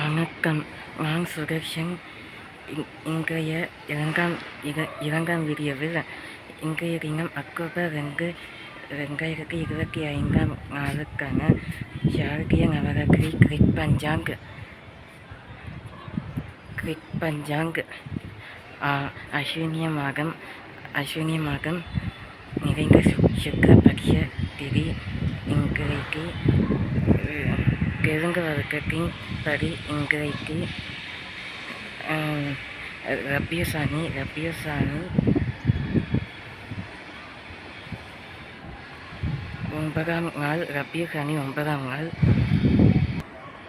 வணக்கம். நான் சுதர்ஷன். இன்றைய இரண்டாம் வீடியோவில் இன்றைய தினம் அக்டோபர் 2, 2025 நாளுக்கான சார்கிய நவராத்திரி கிரிக் பஞ்சாங் அஸ்வினிய மாதம் நிறைந்த சுக்லபக்ஷ திதி. இன்றைக்கு தெலுங்கு வழக்கத்தின் படி இன்றைக்கு ரபியுசானி 9ஆம் நாள். ரபியுசானி 9ஆம் நாள்.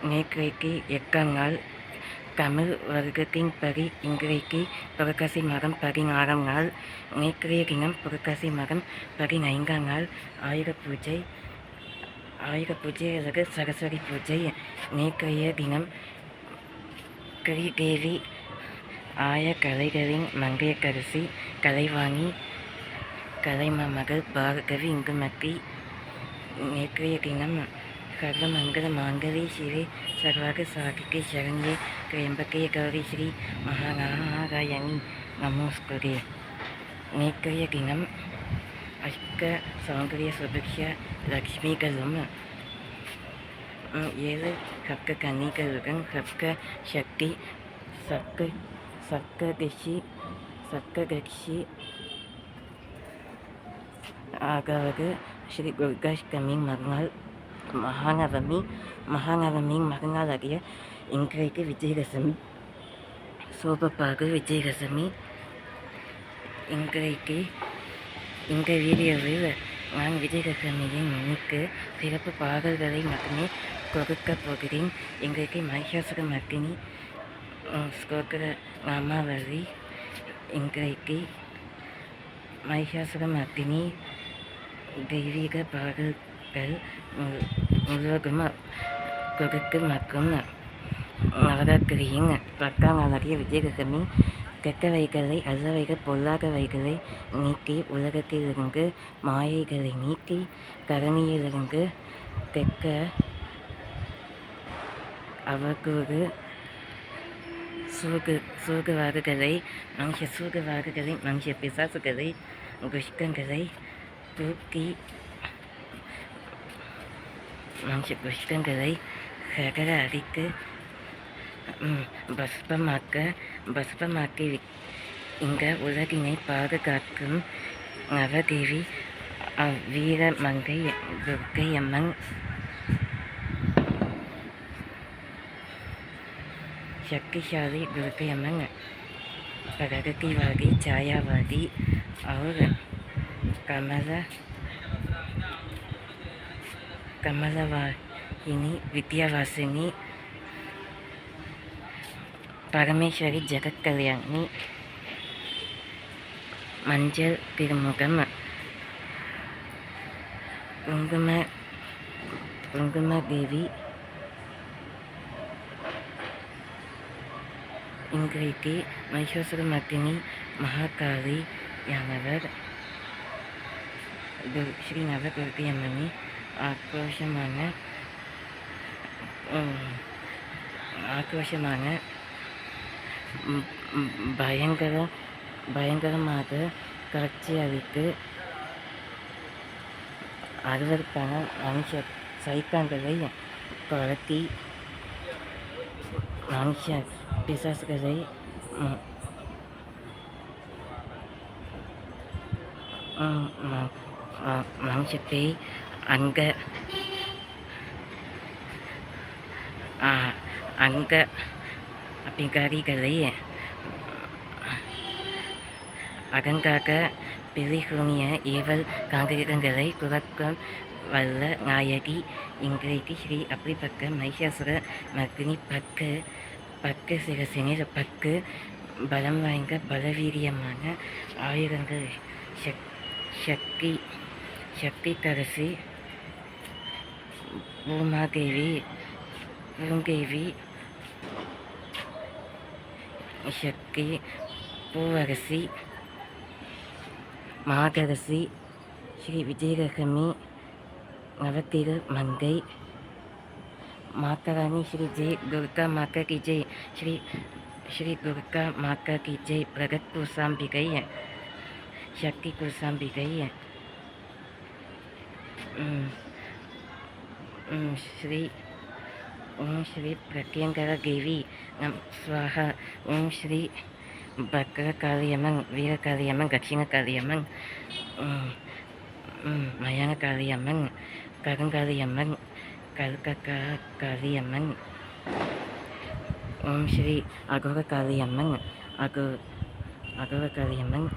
நேற்றைக்கு 8ஆம் நாள். தமிழ் வருடத்தின் படி இன்றைக்கு புரட்டாசி மாதம் 16ஆம் நாள். நேற்றைய தினம் புரட்டாசி மாதம் 15ஆம் நாள். ஆயுத பூஜை அல்லது சரஸ்வதி பூஜை. நேற்றைய தினம் ஸ்ரீதேவி கலைகளின் மங்கையர்க்கரசி கலைவாணி கலைமகள் பார்கவி இந்துமதி. நேற்றைய தினம் சர்வமங்கல மாங்கலி ஸ்ரீ சர்வாக சாதிக்கு சரண்யே திரியம்பகே கௌரி ஸ்ரீ மகாநாராயணி நமோஸ்துதே. நேற்றைய தினம் அஷ்ட சௌந்தரிய சுபிக்ஷ லக்ஷ்மிகளும் 7 சப்த கன்னிகளுடன் சப்தரிஷி ஆகாவது ஸ்ரீ துர்காஷ்டமி மறுநாள். மகாநவமி மறுநாள் ஆகிய இன்றைக்கு விஜயதசமி. சோபப்பாகு விஜயதசமி. இந்த வீடியோவில் நான் விஜயதசமியை முன்னிட்டு சிறப்பு பாடல்களை மட்டுமே கொடுக்கப் போகிறேன். இன்றைக்கு மகிஷாசுர மர்த்தினி ஸ்தோத்திர நாமாவளி. இன்றைக்கு மகிஷாசுர மர்த்தினி தெய்வீக பாடல்கள் முழுவதும் கொடுத்து மற்றும் நவராத்திரியின் 10ஆம் நாளாகிய விஜயதசமி கெட்டவைகளை அல்லவைகள் பொல்லாதவைகளை நீக்கி உலகத்திலிருந்து மாயைகளை நீக்கி கரணியிலிருந்து கெட்ட அவக்கூறு சூகுவாறுகளை மனுஷ பிசாசுகளை துஷ்டங்களை தூக்கி சகல அடித்து பஸ்பமாக்கி இந்த உலகினை பாதுகாக்கும் நவதேவி வீரமங்கை துர்க்கை அம்மன். शक्तिशाली दुर्गे अमन प्रगतिवादी छायावादी और कमलवाहिनी विद्यावासिनी परमेश्वरी जगत कल्याणी मंजल तिरुमुगम कुंकुमा देवी. இன்றைக்கு மகிஷாசுர மர்த்தினி மகாகாளி யானவர் ஸ்ரீ நவதுர்க்கை அம்மனி ஆக்ரோஷமான பயங்கரமாக காட்சி அளித்து அறுவருக்கான மனுஷ சைத்தான்களை கலத்தி மனுஷ பிசாசுகளை மனுஷத்தை அங்க அபிகாரிகளை அகங்காக பிரிகுனிய ஏவல் காங்கிரங்களை குறைக்கும் வல்ல நாயகி. இன்றைக்கு ஸ்ரீ அப்படிப்பட்ட மகிஷாசுர மர்த்தினி பக்க சிரசினில் பலம் வாய்ந்த பலவீரியமான ஆயுதங்கள் சக்தி தரசி பூங்கேவி சக்தி பூவரசி மாதரசி ஸ்ரீ விஜயலட்சுமி நவத்திரு மங்கை माता रानी श्री जय, दुर्गा माता की जय, श्री श्री दुर्गा माता की जय, प्रगट कौशाम्बिकै, शक्ति कौशाम्बिकै, श्री ओम श्री प्रत्यंकरा देवी स्वाहा, ओम श्री भद्रकालियம்மன், வீரகாளியம்மன், தட்சிணகாளியம்மன், மயானகாளியம்மன், கருங்காளியம்மன், கல்கக்கா காளியம்மன், ஓம் ஸ்ரீ அகோர காளியம்மன், அகோர காளியம்மன்.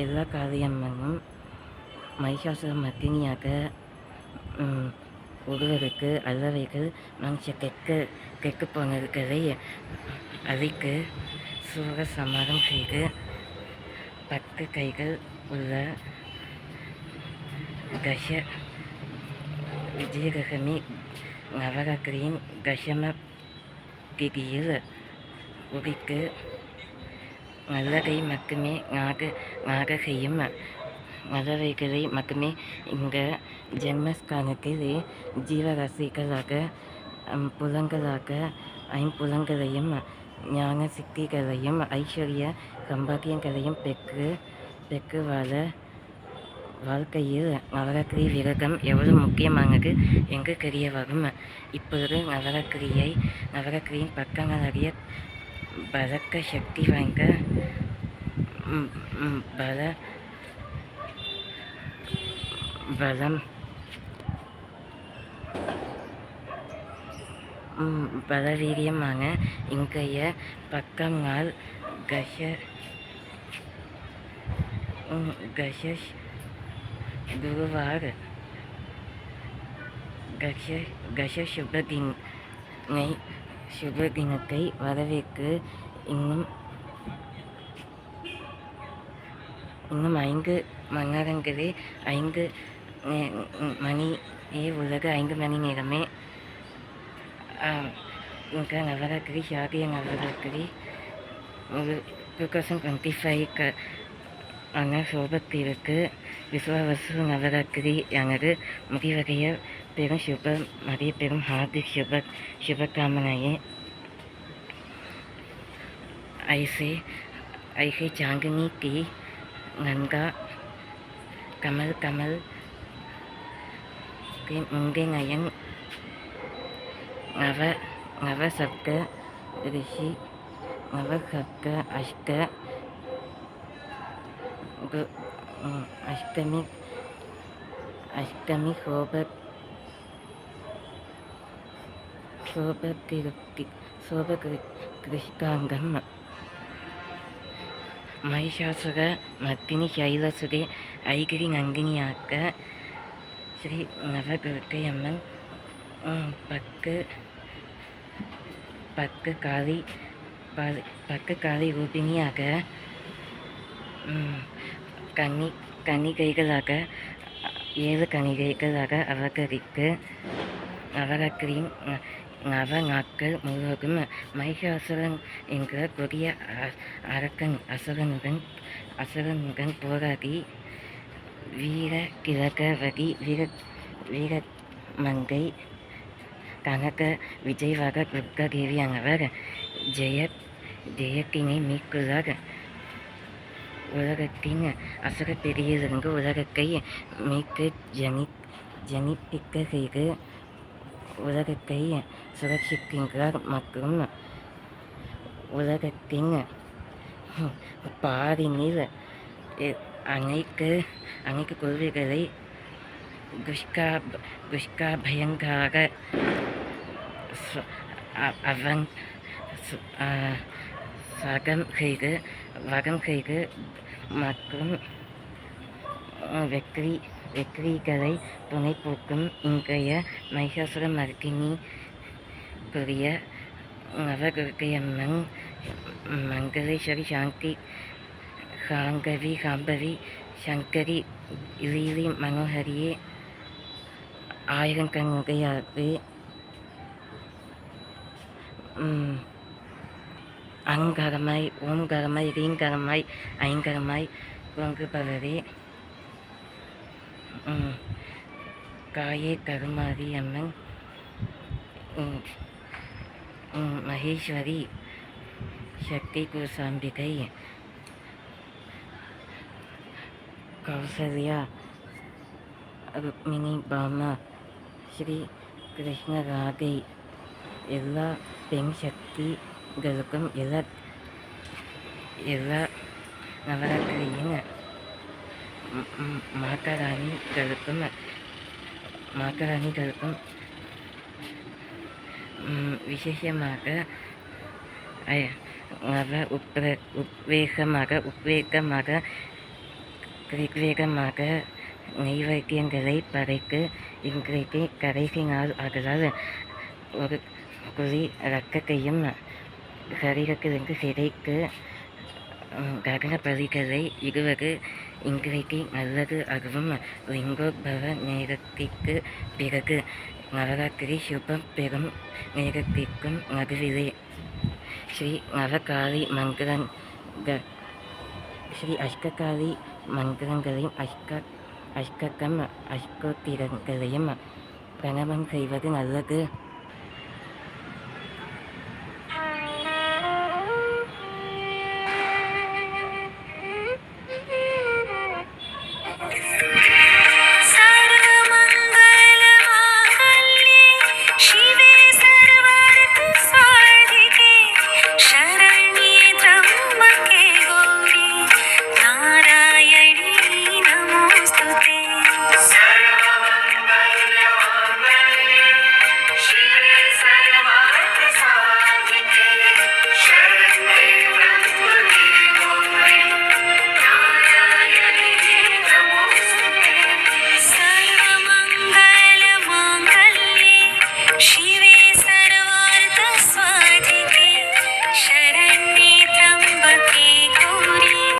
எல்லா காளியம்மனும் மகிஷாசுர மர்த்தினியாக ஒருவருக்கு அல்லவைகள் கெட்டு போனவர்களை அழிக்க சூர சமாதம் செய்து 10 கைகள் உள்ள கஷ விஜயலட்சுமி நவராத்திரியின் தசம திதியில் உரிக்கு நல்லதை மட்டுமே நாக செய்யும் நல்லவைகளை மட்டுமே இந்த ஜென்மஸ்தானத்தில் ஜீவராசிகளாக புலங்களாக ஐம்புலங்களையும் ஞான சித்திகளையும் ஐஸ்வர்ய சம்பாத்தியங்களையும் பெற்று வாழ்க்கையில் நவராத்திரி விரதம் எவ்வளவு முக்கியமானது என்று தெரிய வரும். இப்பொழுது நவராத்திரியின் பக்கங்களாகிய பலக்க சக்தி வாய்ந்த பலவீரியமான இன்றைய பக்கங்கள் குருவார் கஷ சுபதினத்தை வரவேற்று இன்னும் 5 மணிநேரங்களே 5 மணியே உள்ளது. 5 மணி நேரமே ఇంకా నవరాత్రి శారదీయ నవరాత్రి 2025 ஆன சோபத்திற்கு விஸ்வாவசு நவராத்திரியானது முடிவடைய பெரும் ஹார்திக் சுபகாமனையே. ஐசே चांदनी की गंगा कमल के मुंडे नयन नवसप्त ऋषि नवसप्त अष्टमी शोभकृष्णांगम महिषासुर मर्दिनी शैलसुरे ऐगिरि नंदिनियाक श्री नवदुर्गयம்மன் பக்கு காளி ரூபிணியாக கன்னிகைகளாக 7 கன்னிகைகளாக அவதரித்து நவராத்திரியின் நவ நாட்கள் முழுவதும் மகிஷாசுரன் என்ற கொடிய அசுரனுடன் போராடி வீரகிழகவதி வீரமங்கை கனக விஜயவாக துர்கா தேவியானவர் ஜெயத்தினை மீட்குள்ளார். உலகத்தின் அசுர பிடியிலிருந்து உலகத்தை மீட்டு ஜனிப்பிக்க செய்து உலகத்தை சுரட்சிக்கின்றார் மற்றும் உலகத்தின் பாரினில் அனைத்து கொள்கைகளை துஷ்காபயங்காக வகம் செய்து மற்றும் வெற்றிகளை துணை போக்கும் இன்றைய மகிஷாசுர மர்தினி கூறிய நவதுர்க்கையம்மன் மங்களேஸ்வரி சாந்தி சாம்பவி சங்கரி லீலி மனோஹரியே ஆயிரக்கண்ணுடையாவே அங்கரமாய் ஓம்கரமாய் ரீங்கரமாய் ஐங்கரமாய் தோன்றுபவரே காயே கருமாரி அம்மன் ம், மகேஸ்வரி, சக்தி குசாம்பிகை, கௌசல்யா, ருக்மிணி பாமா, ஸ்ரீ கிருஷ்ணராதை எல்லா பெண் சக்திகளுக்கும் எல்லா நவராத்திரியின் மாகாராணிகளுக்கும் விசேஷமாக உத்வேகமாக நைவேத்தியங்களை படைக்க இன்றைக்கு கடைசி நாள் ஆதலால் ஒரு குழி ரத்தத்தையும் சரீரத்திலிருந்து சிதைத்து தகன பலிகளை இடுவது இன்றைக்கு நல்லது. அதுவும் லிங்கோத்பவ நேரத்திற்கு பிறகு நவராத்திரி சுபம் பெறும் நேரத்திற்கும் நடுவிலே ஸ்ரீ நவகாளி மந்திரங்கள் ஸ்ரீ அஷ்டகாளி மந்திரங்களையும் அஷ்டோத்திரங்களையும் பிரணவம் செய்வது நல்லது.